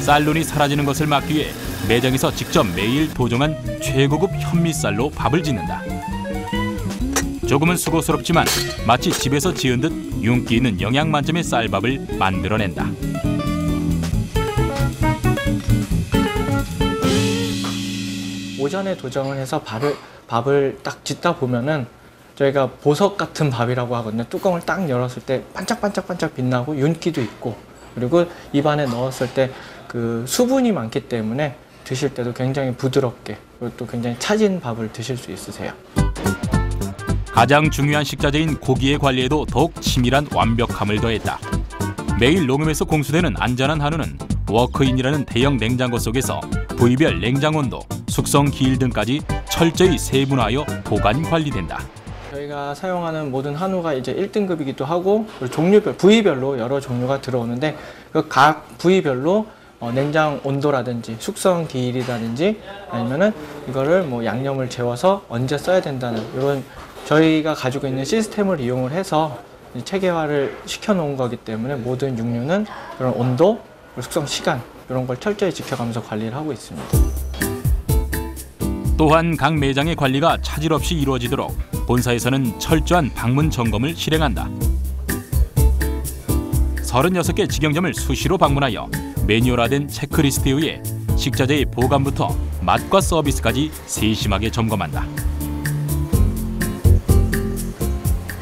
쌀눈이 사라지는 것을 막기 위해 매장에서 직접 매일 도정한 최고급 현미쌀로 밥을 짓는다. 조금은 수고스럽지만 마치 집에서 지은 듯 윤기 있는 영양 만점의 쌀밥을 만들어낸다. 오전에 도정을 해서 밥을 딱 짓다 보면은 저희가 보석 같은 밥이라고 하거든요. 뚜껑을 딱 열었을 때 반짝반짝반짝 빛나고 윤기도 있고, 그리고 입안에 넣었을 때 그 수분이 많기 때문에 드실 때도 굉장히 부드럽게, 그리고 또 굉장히 차진 밥을 드실 수 있으세요. 가장 중요한 식자재인 고기의 관리에도 더욱 치밀한 완벽함을 더했다. 매일 농업에서 공수되는 안전한 한우는 워크인이라는 대형 냉장고 속에서 부위별 냉장 온도, 숙성 기일 등까지 철저히 세분화하여 보관 관리된다. 저희가 사용하는 모든 한우가 이제 1등급이기도 하고, 그리고 종류별, 부위별로 여러 종류가 들어오는데 그 각 부위별로 냉장 온도라든지 숙성 기일이라든지 아니면은 이거를 뭐 양념을 재워서 언제 써야 된다는 이런 저희가 가지고 있는 시스템을 이용을 해서 체계화를 시켜놓은 거기 때문에 모든 육류는 그런 온도, 숙성 시간 이런 걸 철저히 지켜가면서 관리를 하고 있습니다. 또한 각 매장의 관리가 차질 없이 이루어지도록 본사에서는 철저한 방문 점검을 실행한다. 36개 직영점을 수시로 방문하여 매뉴얼화된 체크리스트에 의해 식자재의 보관부터 맛과 서비스까지 세심하게 점검한다.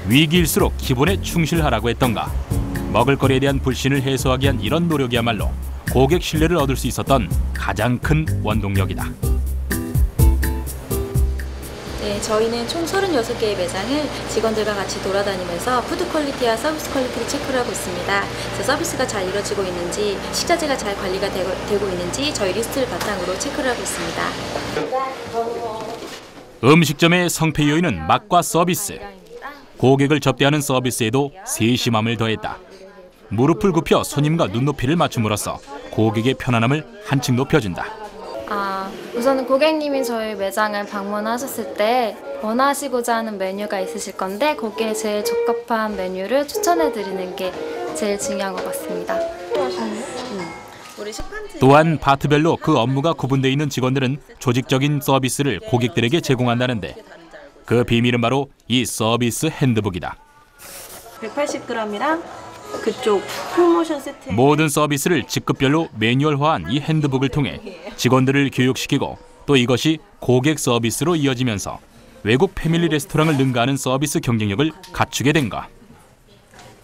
위기일수록 기본에 충실하라고 했던가. 먹을거리에 대한 불신을 해소하기 위한 이런 노력이야말로 고객 신뢰를 얻을 수 있었던 가장 큰 원동력이다. 네, 저희는 총 36개의 매장을 직원들과 같이 돌아다니면서 푸드 퀄리티와 서비스 퀄리티를 체크를 하고 있습니다. 그래서 서비스가 잘 이루어지고 있는지, 식자재가 잘 관리가 되고 있는지 저희 리스트를 바탕으로 체크를 하고 있습니다. 음식점의 성패 요인은 맛과 서비스. 고객을 접대하는 서비스에도 세심함을 더했다. 무릎을 굽혀 손님과 눈높이를 맞춤으로써 고객의 편안함을 한층 높여준다. 우선은 고객님이 저희 매장을 방문하셨을 때 원하시고자 하는 메뉴가 있으실 건데 거기에 제일 적합한 메뉴를 추천해 드리는 게 제일 중요한 것 같습니다. 또한 파트별로 그 업무가 구분되어 있는 직원들은 조직적인 서비스를 고객들에게 제공한다는데 그 비밀은 바로 이 서비스 핸드북이다. 180g이랑 그쪽 프로모션 세트. 모든 서비스를 직급별로 매뉴얼화한 이 핸드북을 통해 직원들을 교육시키고 또 이것이 고객 서비스로 이어지면서 외국 패밀리 레스토랑을 능가하는 서비스 경쟁력을 갖추게 된가.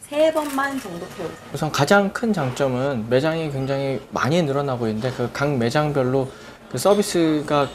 3번만 정도 배우세요. 우선 가장 큰 장점은 매장이 굉장히 많이 늘어나고 있는데 그 각 매장별로 그 서비스가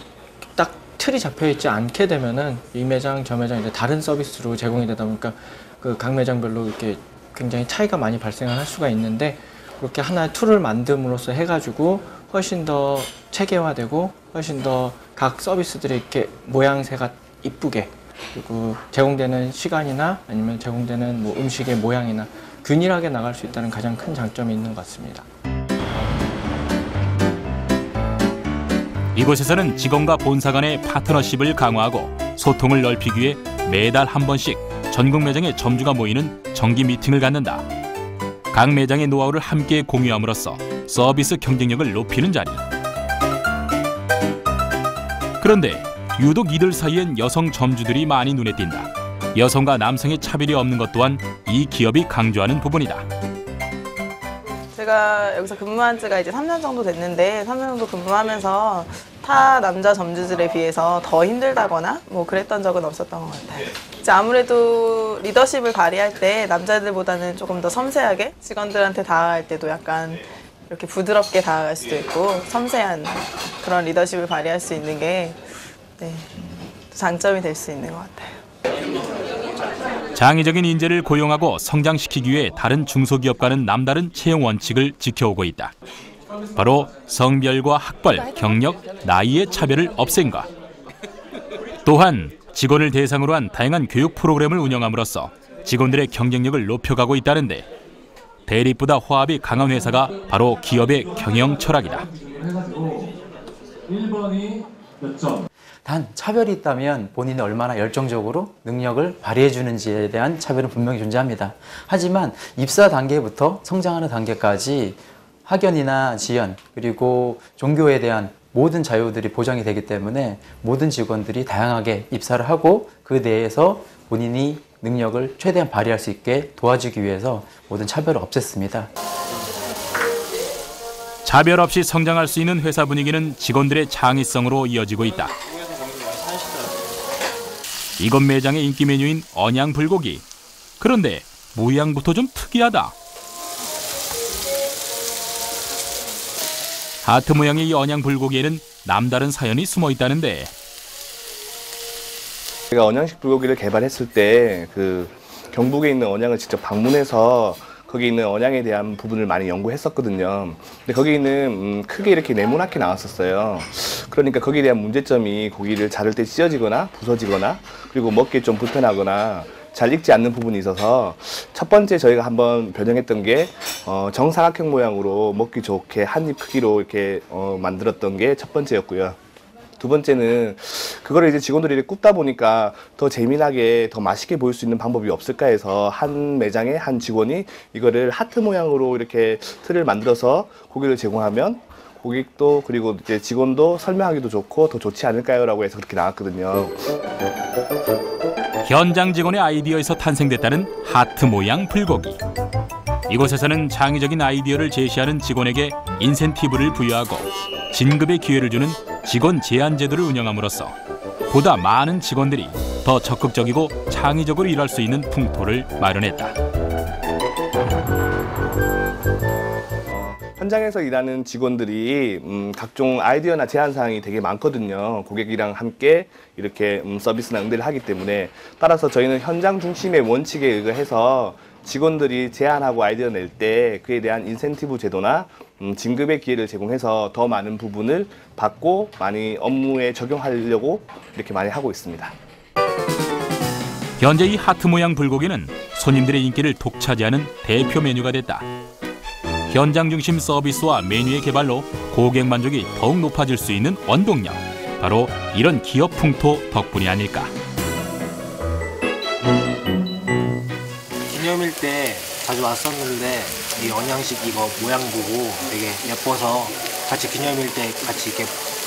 딱 틀이 잡혀 있지 않게 되면은 이 매장 저 매장 이제 다른 서비스로 제공이 되다 보니까 그 각 매장별로 이렇게 굉장히 차이가 많이 발생할 수가 있는데 그렇게 하나의 툴을 만듦으로써 해가지고 훨씬 더 체계화되고 훨씬 더 각 서비스들이 이렇게 모양새가 이쁘게 그리고 제공되는 시간이나 아니면 제공되는 뭐 음식의 모양이나 균일하게 나갈 수 있다는 가장 큰 장점이 있는 것 같습니다. 이곳에서는 직원과 본사 간의 파트너십을 강화하고 소통을 넓히기 위해 매달 한 번씩 전국 매장의 점주가 모이는 정기 미팅을 갖는다. 각 매장의 노하우를 함께 공유함으로써 서비스 경쟁력을 높이는 자리. 그런데 유독 이들 사이엔 여성 점주들이 많이 눈에 띈다. 여성과 남성의 차별이 없는 것 또한 이 기업이 강조하는 부분이다. 제가 여기서 근무한 지가 이제 3년 정도 됐는데 3년 정도 근무하면서 타 남자 점주들에 비해서 더 힘들다거나 뭐 그랬던 적은 없었던 것 같아요. 이제 아무래도 리더십을 발휘할 때 남자들보다는 조금 더 섬세하게 직원들한테 다가갈 때도 약간 이렇게 부드럽게 다가갈 수도 있고 섬세한 그런 리더십을 발휘할 수 있는 게 장점이 될 수 있는 것 같아요. 장애적인 인재를 고용하고 성장시키기 위해 다른 중소기업과는 남다른 채용 원칙을 지켜오고 있다. 바로 성별과 학벌, 경력, 나이의 차별을 없앤 것. 또한 직원을 대상으로 한 다양한 교육 프로그램을 운영함으로써 직원들의 경쟁력을 높여가고 있다는데 대립보다 화합이 강한 회사가 바로 기업의 경영 철학이다. 단 차별이 있다면 본인이 얼마나 열정적으로 능력을 발휘해 주는지에 대한 차별은 분명히 존재합니다. 하지만 입사 단계부터 성장하는 단계까지 학연이나 지연 그리고 종교에 대한 모든 자유들이 보장이 되기 때문에 모든 직원들이 다양하게 입사를 하고 그 내에서 본인이 능력을 최대한 발휘할 수 있게 도와주기 위해서 모든 차별을 없앴습니다. 차별 없이 성장할 수 있는 회사 분위기는 직원들의 창의성으로 이어지고 있다. 이곳 매장의 인기 메뉴인 언양 불고기. 그런데 모양부터 좀 특이하다. 하트 모양의 이 언양 불고기에는 남다른 사연이 숨어 있다는데. 제가 언양식 불고기를 개발했을 때 그 경북에 있는 언양을 직접 방문해서 거기 있는 언양에 대한 부분을 많이 연구했었거든요. 근데 거기 있는 크게 이렇게 네모나게 나왔었어요. 그러니까 거기에 대한 문제점이 고기를 자를 때 찢어지거나 부서지거나 그리고 먹기에 좀 불편하거나 잘 익지 않는 부분이 있어서 첫 번째 저희가 한번 변형했던 게 정사각형 모양으로 먹기 좋게 한 입 크기로 이렇게 만들었던 게 첫 번째였고요. 두 번째는 그거를 이제 직원들이 이렇게 굽다 보니까 더 재미나게 더 맛있게 보일 수 있는 방법이 없을까 해서 한 매장에 한 직원이 이거를 하트 모양으로 이렇게 틀을 만들어서 고기를 제공하면 고객도 그리고 이제 직원도 설명하기도 좋고 더 좋지 않을까요? 라고 해서 그렇게 나왔거든요. 현장 직원의 아이디어에서 탄생됐다는 하트 모양 불고기. 이곳에서는 창의적인 아이디어를 제시하는 직원에게 인센티브를 부여하고 진급의 기회를 주는 직원 제한 제도를 운영함으로써 보다 많은 직원들이 더 적극적이고 창의적으로 일할 수 있는 풍토를 마련했다. 현장에서 일하는 직원들이 각종 아이디어나 제안사항이 되게 많거든요. 고객이랑 함께 이렇게 서비스나 응대를 하기 때문에 따라서 저희는 현장 중심의 원칙에 의거해서 직원들이 제안하고 아이디어 낼 때 그에 대한 인센티브 제도나 진급의 기회를 제공해서 더 많은 부분을 받고 많이 업무에 적용하려고 이렇게 많이 하고 있습니다. 현재 이 하트 모양 불고기는 손님들의 인기를 독차지하는 대표 메뉴가 됐다. 현장 중심 서비스와 메뉴의 개발로 고객 만족이 더욱 높아질 수 있는 원동력. 바로 이런 기업 풍토 덕분이 아닐까. 기념일 때 자주 왔었는데 이 언양식 이거 모양 보고 되게 예뻐서 같이 기념일 때 같이 이렇게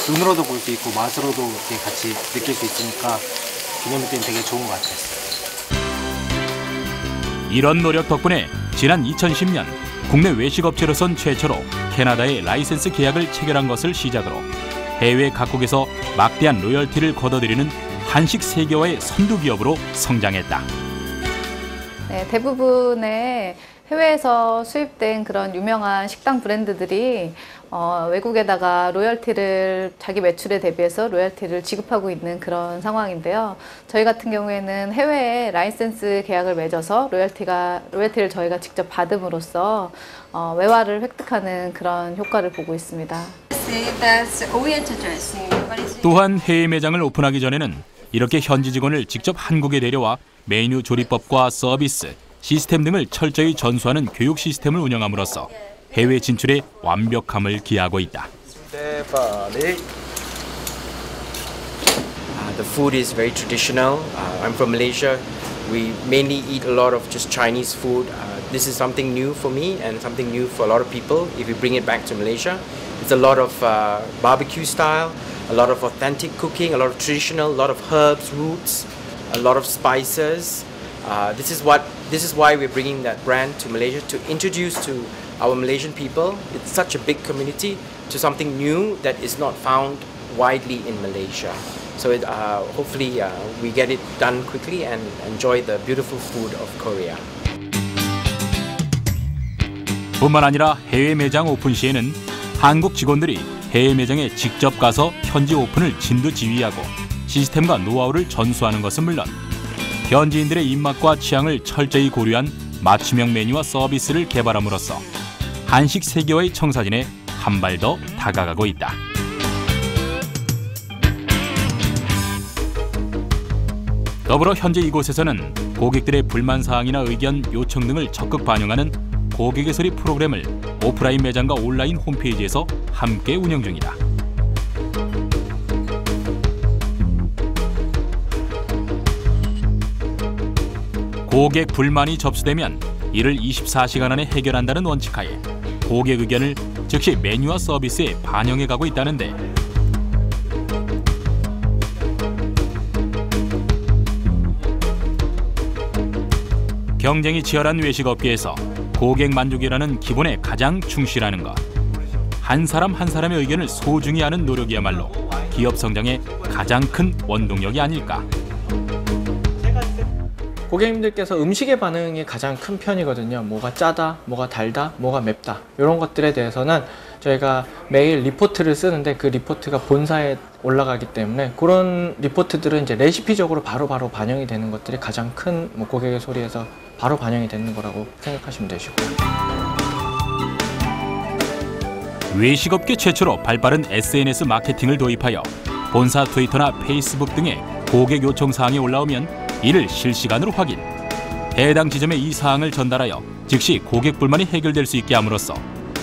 눈으로도 볼 수 있고 맛으로도 이렇게 같이 느낄 수 있으니까 기념일 때는 되게 좋은 것 같았어요. 이런 노력 덕분에 지난 2010년 국내 외식업체로선 최초로 캐나다에 라이센스 계약을 체결한 것을 시작으로 해외 각국에서 막대한 로열티를 거둬들이는 한식 세계화의 선두 기업으로 성장했다. 네, 대부분의 해외에서 수입된 그런 유명한 식당 브랜드들이 외국에다가 로열티를 자기 매출에 대비해서 로열티를 지급하고 있는 그런 상황인데요. 저희 같은 경우에는 해외에 라이센스 계약을 맺어서 로열티를 저희가 직접 받음으로써 외화를 획득하는 그런 효과를 보고 있습니다. 또한 해외 매장을 오픈하기 전에는 이렇게 현지 직원을 직접 한국에 데려와 메뉴 조리법과 서비스, 시스템 등을 철저히 전수하는 교육 시스템을 운영함으로써 해외 진출에 완벽함을 기하고 있다. The food is very traditional. I'm from Malaysia. We mainly eat a lot of just Chinese food. This is something new for me and something new for a lot of people. If we bring it back to Malaysia, it's a lot of barbecue style, a lot of authentic cooking, a lot of traditional, a lot of herbs, roots, a lot of spices. This is why we're bringing that brand to Malaysia to introduce to our Malaysian people. It's such a big community to something new that is not found widely in Malaysia. So hopefully we get it done quickly and enjoy the beautiful food of Korea. 뿐만 아니라 해외 매장 오픈 시에는 한국 직원들이 해외 매장에 직접 가서 현지 오픈을 진두지휘하고 시스템과 노하우를 전수하는 것은 물론 현지인들의 입맛과 취향을 철저히 고려한 맞춤형 메뉴와 서비스를 개발함으로써 한식 세계화의 청사진에 한 발 더 다가가고 있다. 더불어 현재 이곳에서는 고객들의 불만사항이나 의견, 요청 등을 적극 반영하는 고객의 소리 프로그램을 오프라인 매장과 온라인 홈페이지에서 함께 운영 중이다. 고객 불만이 접수되면 이를 24시간 안에 해결한다는 원칙하에 고객 의견을 즉시 메뉴와 서비스에 반영해 가고 있다는데 경쟁이 치열한 외식업계에서 고객 만족이라는 기본에 가장 충실하는 것. 한 사람 한 사람의 의견을 소중히 하는 노력이야말로 기업 성장의 가장 큰 원동력이 아닐까. 고객님들께서 음식의 반응이 가장 큰 편이거든요. 뭐가 짜다, 뭐가 달다, 뭐가 맵다 이런 것들에 대해서는 저희가 매일 리포트를 쓰는데 그 리포트가 본사에 올라가기 때문에 그런 리포트들은 이제 레시피적으로 바로바로 반영이 되는 것들이 가장 큰 고객의 소리에서 바로 반영이 되는 거라고 생각하시면 되시고요. 외식업계 최초로 발빠른 SNS 마케팅을 도입하여 본사 트위터나 페이스북 등의 고객 요청 사항이 올라오면 이를 실시간으로 확인. 해당 지점에 이 사항을 전달하여 즉시 고객 불만이 해결될 수 있게 함으로써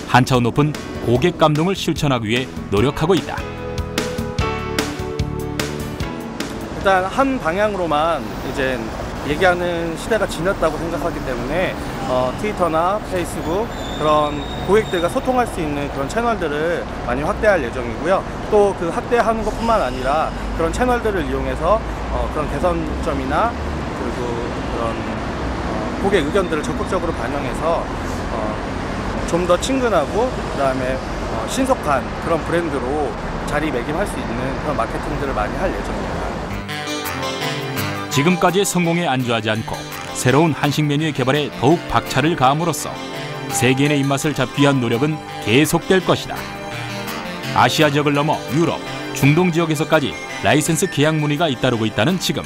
한 차원 높은 고객 감동을 실천하기 위해 노력하고 있다. 일단 한 방향으로만 이제 얘기하는 시대가 지났다고 생각하기 때문에 트위터나 페이스북 그런 고객들과 소통할 수 있는 그런 채널들을 많이 확대할 예정이고요. 또 그 확대하는 것뿐만 아니라 그런 채널들을 이용해서 그런 개선점이나 그리고 그런 고객 의견들을 적극적으로 반영해서 좀 더 친근하고 그다음에 신속한 그런 브랜드로 자리매김할 수 있는 그런 마케팅들을 많이 할 예정입니다. 지금까지의 성공에 안주하지 않고 새로운 한식 메뉴의 개발에 더욱 박차를 가함으로써 세계인의 입맛을 잡기 위한 노력은 계속될 것이다. 아시아 지역을 넘어 유럽, 중동 지역에서까지 라이센스 계약 문의가 잇따르고 있다는 지금.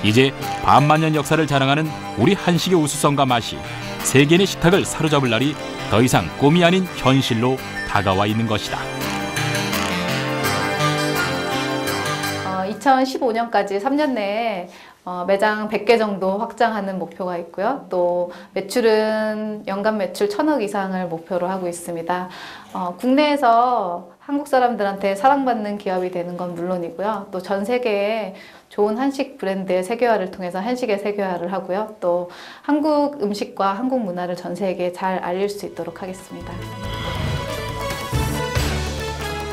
이제 반만년 역사를 자랑하는 우리 한식의 우수성과 맛이 세계인의 식탁을 사로잡을 날이 더 이상 꿈이 아닌 현실로 다가와 있는 것이다. 2015년까지 3년 내에 매장 100개 정도 확장하는 목표가 있고요. 또 매출은 연간 매출 1,000억 이상을 목표로 하고 있습니다. 국내에서 한국 사람들한테 사랑받는 기업이 되는 건 물론이고요. 또 전 세계에 좋은 한식 브랜드의 세계화를 통해서 한식의 세계화를 하고요. 또 한국 음식과 한국 문화를 전 세계에 잘 알릴 수 있도록 하겠습니다.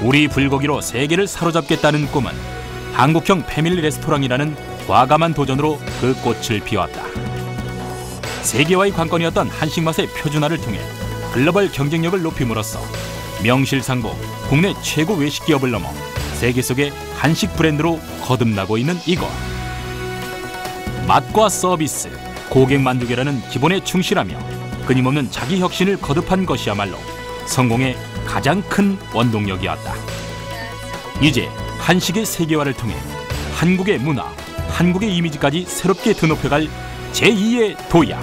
우리 불고기로 세계를 사로잡겠다는 꿈은 한국형 패밀리 레스토랑이라는 과감한 도전으로 그 꽃을 피웠다. 세계화의 관건이었던 한식 맛의 표준화를 통해 글로벌 경쟁력을 높임으로써 명실상부 국내 최고 외식 기업을 넘어 세계 속의 한식 브랜드로 거듭나고 있는 이곳. 맛과 서비스, 고객 만족이라는 기본에 충실하며 끊임없는 자기 혁신을 거듭한 것이야말로 성공의 가장 큰 원동력이었다. 이제 한식의 세계화를 통해 한국의 문화, 한국의 이미지까지 새롭게 드높여갈 제2의 도약.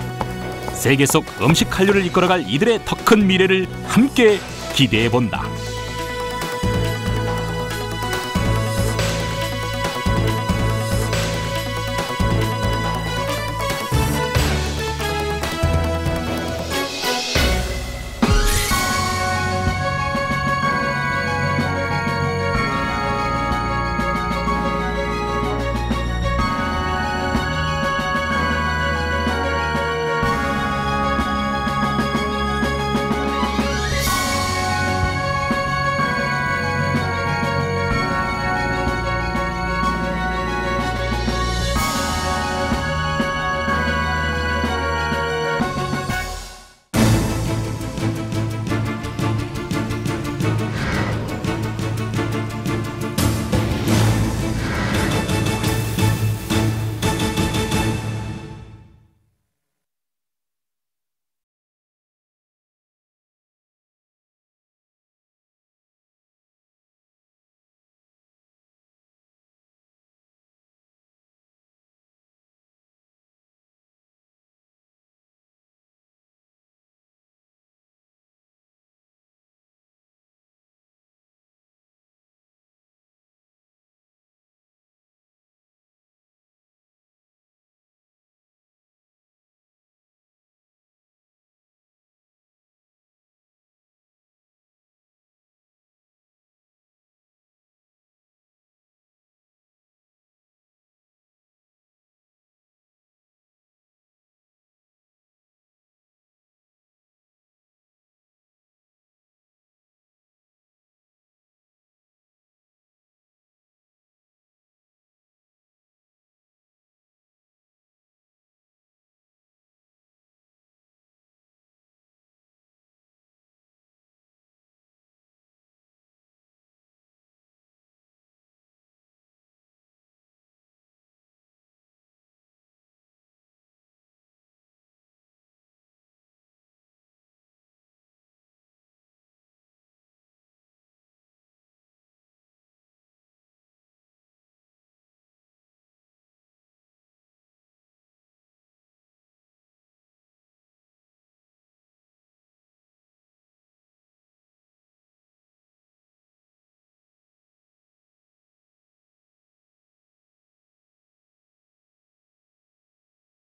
세계 속 음식 한류를 이끌어갈 이들의 더 큰 미래를 함께 기대해본다.